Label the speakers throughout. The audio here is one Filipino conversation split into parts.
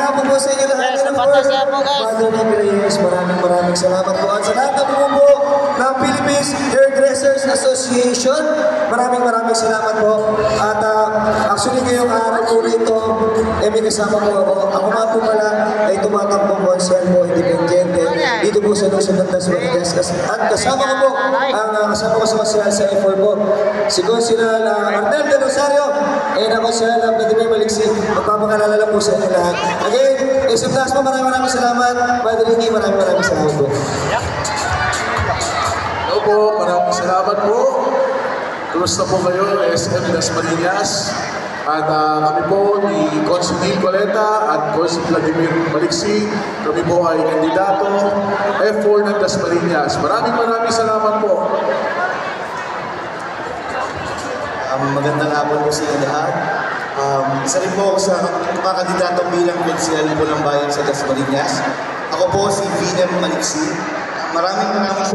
Speaker 1: hapon po sa inyo lahat.
Speaker 2: Yes, napasasaya po guys.
Speaker 1: Father Nick Reyes, maraming salamat po. At sa lahat ng bumubuo ng Philippines Hairdressers Association, maraming salamat po. At actually ngayong araw po rito, may kasama po ako. Ako nga po pala ay tumatakbong konsel po, independente. Dito po sa Luzon ng Dasmariñas. At kasama ko po, kasama ko sa Konsehal sa F4 po, si Konsehal Arnel de Rosario, na Konsehal Vladimir Maliksi. Magpapakalala lang po sa inyo lahat. Again, SM Dasma, maraming salamat. Father Ricky, maraming salamat po.
Speaker 3: Hello po, maraming salamat po. Kumusta po kayo, SM Dasmariñas? At kami po ni Consul Coleta at Consul Vladimir Maliksi. Kami po ay kandidato F4 ng Dasmariñas. Maraming salamat po.
Speaker 4: Magandang hapon po sa inyo lahat. Isa rin po ako sa mga kandidato bilang konsehal po ng bayan sa Dasmariñas. Ako po si VM Maliksi. Maraming salamat po sa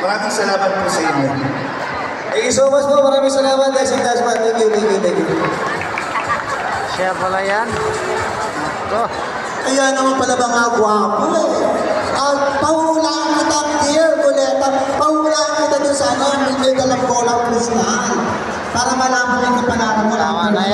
Speaker 4: Maraming salamat po sa inyo.
Speaker 1: Thank you so much po. Maraming salamat. SM Dasma. Thank you.
Speaker 2: Siya pala yan. Ito.
Speaker 4: Kaya naman pala ba nga gwapo eh. Pahulaan kita, dear Goleta. Pahulaan kita dun sa may dalang bolang kristal. Para malaman yung kapanaran mo.
Speaker 2: Tama na yan.